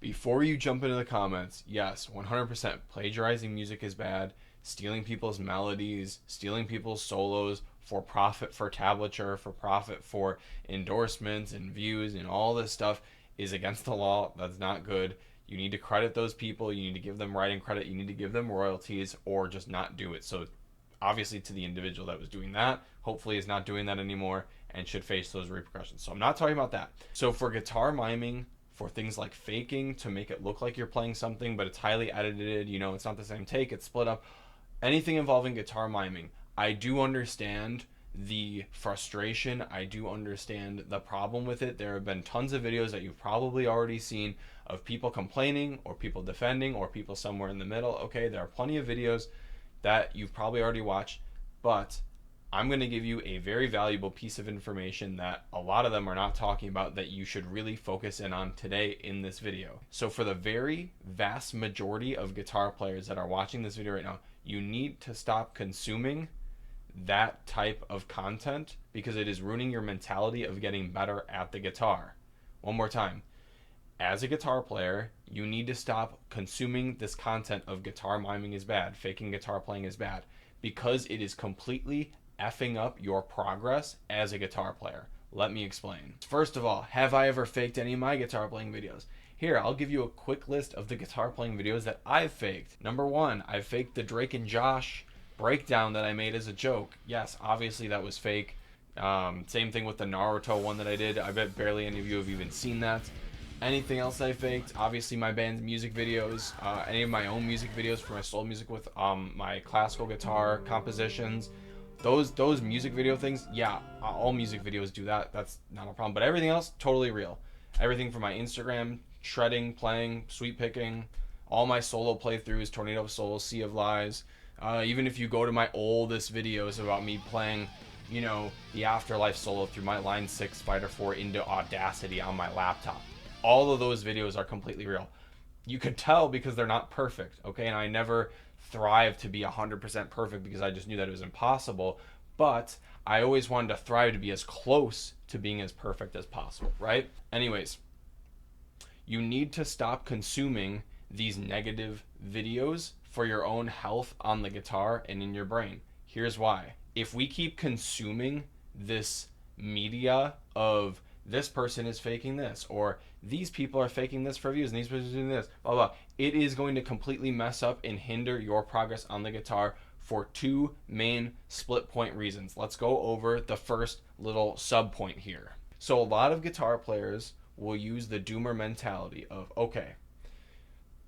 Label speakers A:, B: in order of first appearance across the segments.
A: Before you jump into the comments, yes, 100% plagiarizing music is bad. Stealing people's melodies, stealing people's solos for profit, for tablature, for profit, for endorsements and views and all this stuff is against the law. That's not good. You need to credit those people. You need to give them writing credit. You need to give them royalties or just not do it. So obviously to the individual that was doing that, hopefully is not doing that anymore and should face those repercussions. So I'm not talking about that. So for guitar miming, for things like faking to make it look like you're playing something, but it's highly edited, it's not the same take, it's split up. Anything involving guitar miming, I do understand the frustration. I do understand the problem with it. There have been tons of videos that you've probably already seen of people complaining or people defending or people somewhere in the middle. Okay, there are plenty of videos that you've probably already watched, but I'm going to give you a very valuable piece of information that a lot of them are not talking about that you should really focus in on today in this video. So for the very vast majority of guitar players that are watching this video right now, you need to stop consuming that type of content because it is ruining your mentality of getting better at the guitar. One more time. As a guitar player, you need to stop consuming this content of guitar miming is bad, faking guitar playing is bad, because it is completely effing up your progress as a guitar player. Let me explain. First of all, have I ever faked any of my guitar playing videos? Here, I'll give you a quick list of the guitar playing videos that I've faked. Number one, I faked the Drake and Josh breakdown that I made as a joke. Yes, obviously that was fake. Same thing with the Naruto one that I did. I bet barely any of you have even seen that. Anything else I faked? Obviously my band's music videos, any of my own music videos for my solo music with my classical guitar compositions. Those music video things, yeah, all music videos do that. That's not a problem. But everything else, totally real. Everything from my Instagram, shredding, playing, sweep picking, all my solo playthroughs, Tornado of Souls, Sea of Lies. Even if you go to my oldest videos about me playing, the Afterlife solo through my Line 6 Spider 4 into Audacity on my laptop. All of those videos are completely real. You could tell because they're not perfect, okay? And I never thrive to be 100% perfect because I just knew that it was impossible. But I always wanted to thrive to be as close to being as perfect as possible, right? Anyways, you need to stop consuming these negative videos for your own health on the guitar and in your brain. Here's why. If we keep consuming this media of this person is faking this, or these people are faking this for views, and these people are doing this, blah, blah. It is going to completely mess up and hinder your progress on the guitar for two main split point reasons. Let's go over the first little sub point here. So a lot of guitar players will use the doomer mentality of, okay,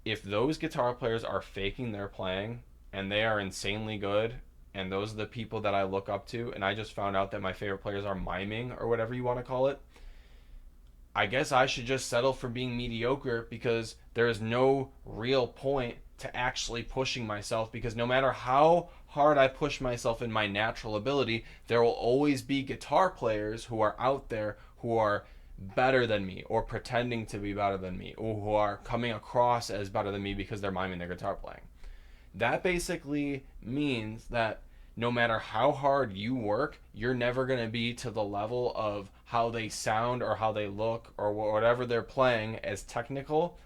A: if those guitar players are faking their playing and they are insanely good, and those are the people that I look up to, and I just found out that my favorite players are miming or whatever you want to call it, I guess I should just settle for being mediocre because there is no real point to actually pushing myself, because no matter how hard I push myself in my natural ability, there will always be guitar players who are out there who are better than me or pretending to be better than me or who are coming across as better than me because they're miming their guitar playing. That basically means that no matter how hard you work, you're never going to be to the level of how they sound or how they look or whatever they're playing as technical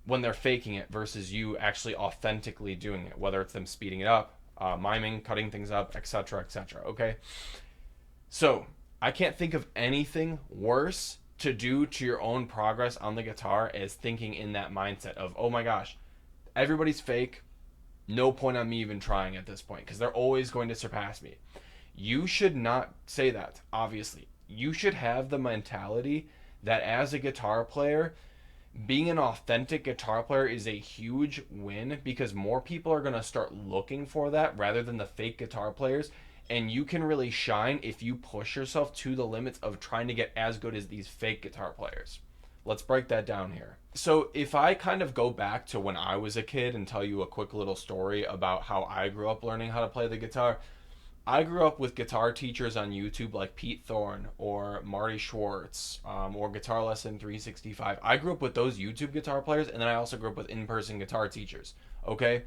A: when they're faking it versus you actually authentically doing it, whether it's them speeding it up, miming, cutting things up, etc., etc. Okay? So, I can't think of anything worse to do to your own progress on the guitar as thinking in that mindset of, oh my gosh, everybody's fake. No point on me even trying at this point because they're always going to surpass me. You should not say that, obviously. You should have the mentality that as a guitar player, being an authentic guitar player is a huge win because more people are going to start looking for that rather than the fake guitar players. And you can really shine if you push yourself to the limits of trying to get as good as these fake guitar players. Let's break that down here. So if I kind of go back to when I was a kid and tell you a quick little story about how I grew up learning how to play the guitar, I grew up with guitar teachers on YouTube like Pete Thorne or Marty Schwartz or Guitar Lesson 365. I grew up with those YouTube guitar players, and then I also grew up with in-person guitar teachers, okay?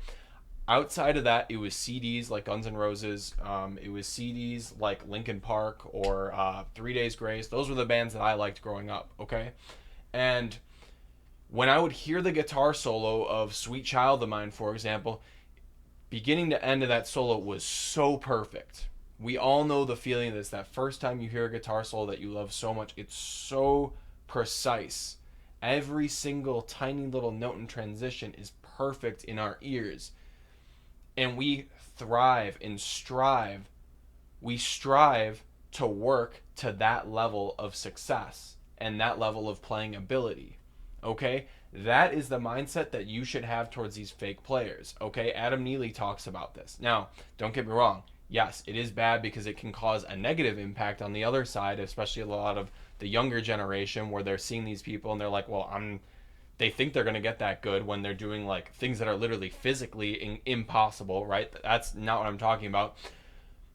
A: Outside of that, it was CDs like Guns N' Roses. It was CDs like Linkin Park or 3 Days Grace. Those were the bands that I liked growing up, okay? And When I would hear the guitar solo of Sweet Child of Mine, for example, beginning to end of that solo was so perfect. We all know the feeling of this, that first time you hear a guitar solo that you love so much. It's so precise. Every single tiny little note and transition is perfect in our ears. And we thrive and strive. We strive to work to that level of success and that level of playing ability. Okay? That is the mindset that you should have towards these fake players. Okay? Adam Neely talks about this. Now, don't get me wrong. Yes, it is bad because it can cause a negative impact on the other side, especially a lot of the younger generation where they're seeing these people and they're like, well, they think they're going to get that good when they're doing like things that are literally physically impossible, right? That's not what I'm talking about.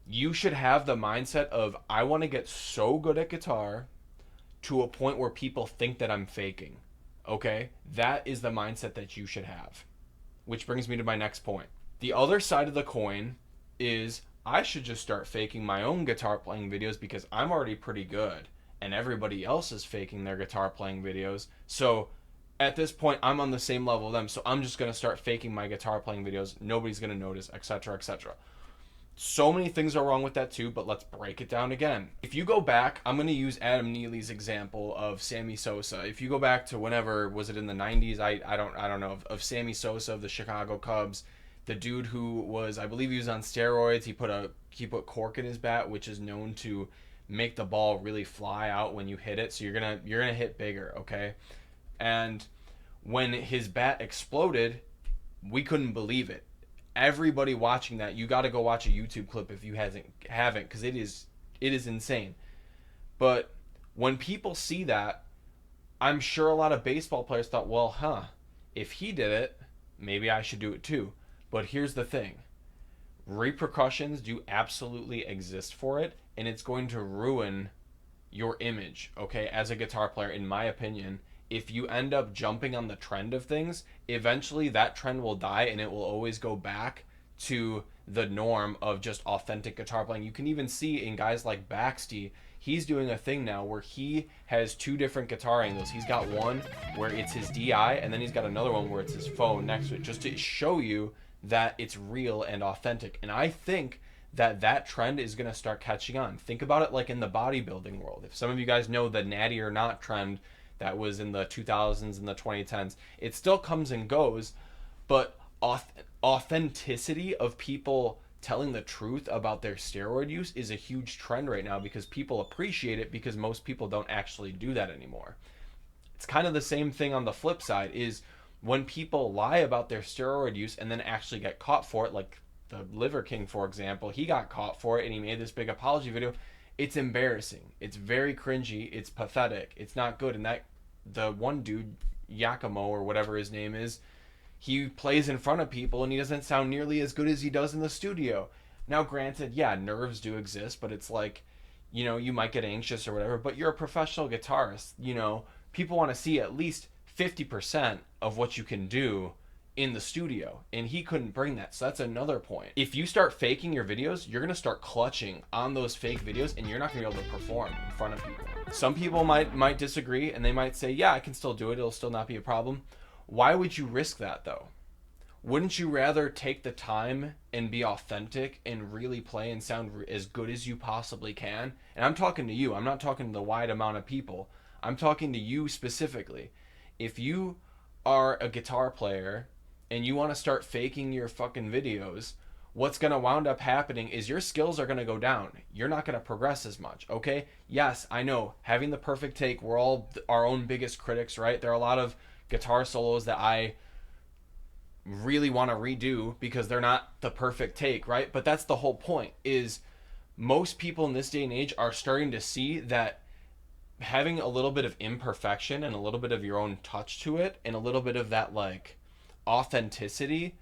A: You should have the mindset of, I want to get so good at guitar to a point where people think that I'm faking. Okay? That is the mindset that you should have. Which brings me to my next point. The other side of the coin is I should just start faking my own guitar playing videos because I'm already pretty good and everybody else is faking their guitar playing videos. So at this point, I'm on the same level as them. So I'm just going to start faking my guitar playing videos. Nobody's going to notice, etc., etc. So many things are wrong with that too, but let's break it down again. If you go back, I'm going to use Adam Neely's example of Sammy Sosa. If you go back to whenever, was it in the 90s? I don't know, of Sammy Sosa of the Chicago Cubs, the dude who was, I believe he was on steroids. He put cork in his bat, which is known to make the ball really fly out when you hit it. So you're going to hit bigger, okay? And when his bat exploded, we couldn't believe it. Everybody watching that, you got to go watch a YouTube clip if you haven't, because it is insane. But when people see that, I'm sure a lot of baseball players thought, well, if he did it, maybe I should do it too. But here's the thing. Repercussions do absolutely exist for it, and it's going to ruin your image, okay, as a guitar player, in my opinion. If you end up jumping on the trend of things, eventually that trend will die and it will always go back to the norm of just authentic guitar playing. You can even see in guys like Baxty, he's doing a thing now where he has two different guitar angles. He's got one where it's his DI, and then he's got another one where it's his phone next to it, just to show you that it's real and authentic. And I think that trend is going to start catching on. Think about it like in the bodybuilding world. If some of you guys know the natty or not trend that was in the 2000s and the 2010s, it still comes and goes, but authenticity of people telling the truth about their steroid use is a huge trend right now because people appreciate it, because most people don't actually do that anymore. It's kind of the same thing on the flip side, is when people lie about their steroid use and then actually get caught for it, like the Liver King, for example. He got caught for it and he made this big apology video. It's embarrassing. It's very cringy. It's pathetic. It's not good. And that the one dude, Yakimo or whatever his name is, he plays in front of people and he doesn't sound nearly as good as he does in the studio. Now, granted, yeah, nerves do exist, but it's like, you might get anxious or whatever, but you're a professional guitarist. People want to see at least 50% of what you can do in the studio, and he couldn't bring that. So that's another point. If you start faking your videos, you're going to start clutching on those fake videos and you're not going to be able to perform in front of people. Some people might disagree and they might say, yeah, I can still do it, it'll still not be a problem. Why would you risk that though? Wouldn't you rather take the time and be authentic and really play and sound as good as you possibly can? And I'm talking to you, I'm not talking to the wide amount of people. I'm talking to you specifically. If you are a guitar player and you want to start faking your fucking videos, what's going to wound up happening is your skills are going to go down. You're not going to progress as much, okay? Yes, I know, having the perfect take, we're all our own biggest critics, right? There are a lot of guitar solos that I really want to redo because they're not the perfect take, right? But that's the whole point, is most people in this day and age are starting to see that having a little bit of imperfection and a little bit of your own touch to it and a little bit of that like authenticity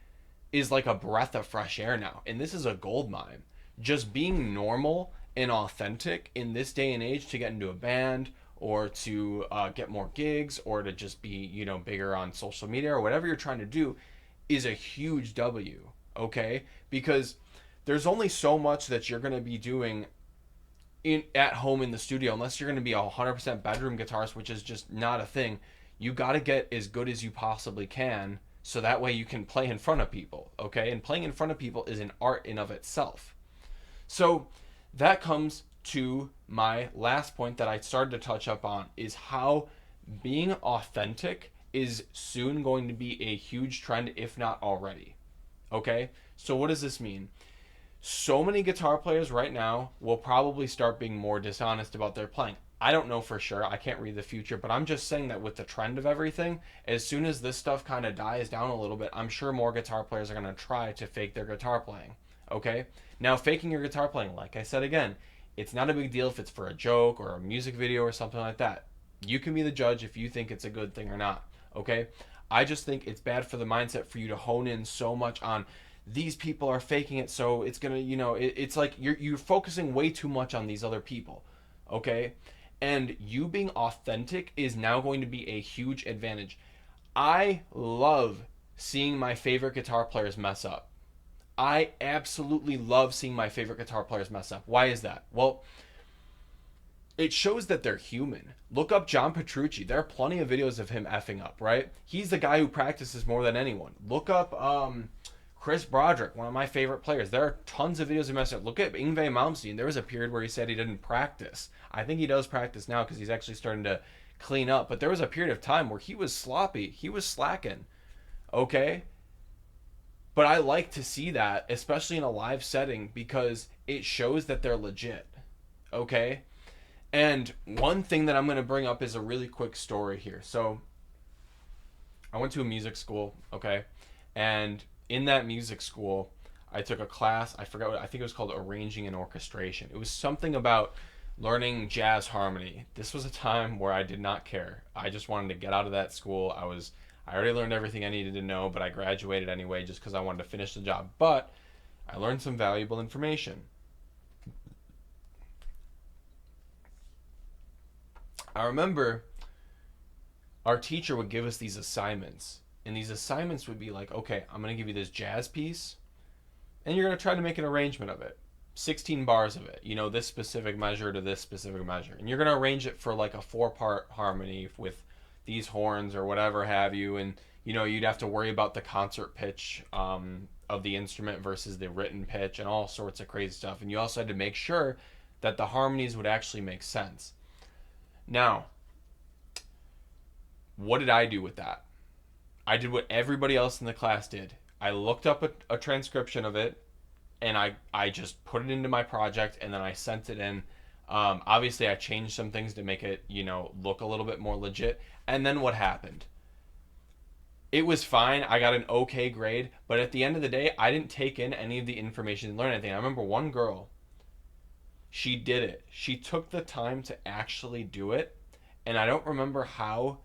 A: is like a breath of fresh air now. And this is a gold mine. Just being normal and authentic in this day and age to get into a band or to get more gigs or to just be, bigger on social media or whatever you're trying to do is a huge W, okay? Because there's only so much that you're going to be doing at home in the studio, unless you're going to be a 100% bedroom guitarist, which is just not a thing. You got to get as good as you possibly can so that way you can play in front of people, okay? And playing in front of people is an art in of itself. So that comes to my last point that I started to touch up on is how being authentic is soon going to be a huge trend, if not already. Okay? So what does this mean? So many guitar players right now will probably start being more dishonest about their playing. I don't know for sure. I can't read the future, but I'm just saying that with the trend of everything, as soon as this stuff kind of dies down a little bit, I'm sure more guitar players are going to try to fake their guitar playing. Okay? Now, faking your guitar playing, like I said again, it's not a big deal if it's for a joke or a music video or something like that. You can be the judge if you think it's a good thing or not. Okay? I just think it's bad for the mindset for you to hone in so much on these people are faking it, so it's gonna, it's like you're focusing way too much on these other people, okay? And you being authentic is now going to be a huge advantage. I love seeing my favorite guitar players mess up. I absolutely love seeing my favorite guitar players mess up. Why is that? Well, it shows that they're human. Look up John Petrucci. There are plenty of videos of him effing up, right? He's the guy who practices more than anyone. Look up Chris Broderick, one of my favorite players. There are tons of videos of him messing up. Look at Yngwie Malmsteen. There was a period where he said he didn't practice. I think he does practice now because he's actually starting to clean up. But there was a period of time where he was sloppy. He was slacking. Okay? But I like to see that, especially in a live setting, because it shows that they're legit. Okay? And one thing that I'm going to bring up is a really quick story here. So, I went to a music school, okay? And in that music school, I took a class, I forgot what, I think it was called Arranging and Orchestration. It was something about learning jazz harmony. This was a time where I did not care. I just wanted to get out of that school. I already learned everything I needed to know, but I graduated anyway just because I wanted to finish the job. But I learned some valuable information. I remember our teacher would give us these assignments. And these assignments would be like, okay, I'm going to give you this jazz piece, and you're going to try to make an arrangement of it. 16 bars of it, this specific measure to this specific measure. And you're going to arrange it for like a 4-part harmony with these horns or whatever have you. And, you'd have to worry about the concert pitch of the instrument versus the written pitch and all sorts of crazy stuff. And you also had to make sure that the harmonies would actually make sense. Now, what did I do with that? I did what everybody else in the class did. I looked up a transcription of it, and I just put it into my project, and then I sent it in. Obviously, I changed some things to make it, look a little bit more legit. And then what happened? It was fine. I got an okay grade, but at the end of the day, I didn't take in any of the information and learn anything. I remember one girl, she did it. She took the time to actually do it, and I don't remember how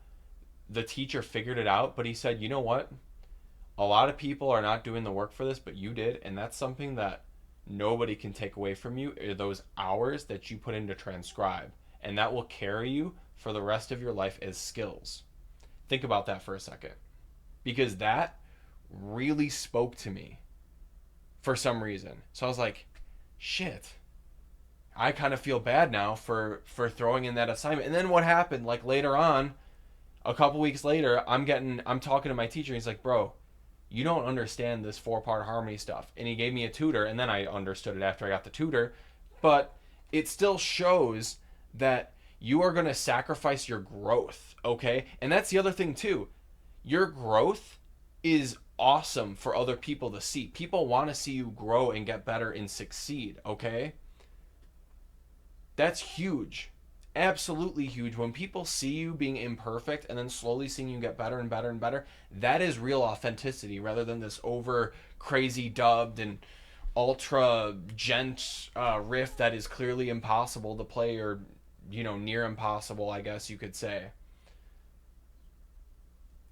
A: the teacher figured it out, but he said, you know what? A lot of people are not doing the work for this, but you did, and that's something that nobody can take away from you, are those hours that you put in to transcribe, and that will carry you for the rest of your life as skills. Think about that for a second, because that really spoke to me for some reason. So I was like, shit, I kind of feel bad now for throwing in that assignment. And then what happened, like later on, a couple weeks later, I'm talking to my teacher, and he's like, bro, you don't understand this 4-part harmony stuff. And he gave me a tutor, and then I understood it after I got the tutor. But it still shows that you are going to sacrifice your growth, okay? And that's the other thing, too. Your growth is awesome for other people to see. People want to see you grow and get better and succeed, okay? That's huge. Absolutely huge. When people see you being imperfect and then slowly seeing you get better and better and better, that is real authenticity rather than this over crazy dubbed and ultra gent riff that is clearly impossible to play, or near impossible, I guess you could say.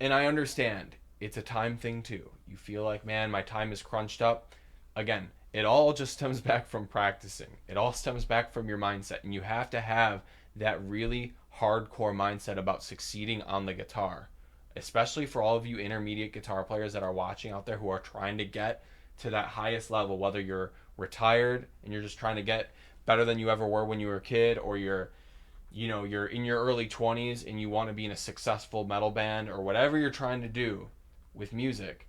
A: And I understand it's a time thing too. You feel like, man, my time is crunched up. Again, it all just stems back from practicing. It all stems back from your mindset, and you have to have that really hardcore mindset about succeeding on the guitar, especially for all of you intermediate guitar players that are watching out there who are trying to get to that highest level, whether you're retired and you're just trying to get better than you ever were when you were a kid, or you're you're in your early 20s and you want to be in a successful metal band or whatever you're trying to do with music,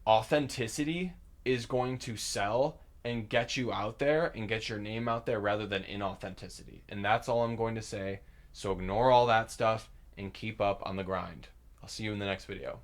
A: authenticity is going to sell and get you out there and get your name out there rather than inauthenticity. And that's all I'm going to say. So ignore all that stuff and keep up on the grind. I'll see you in the next video.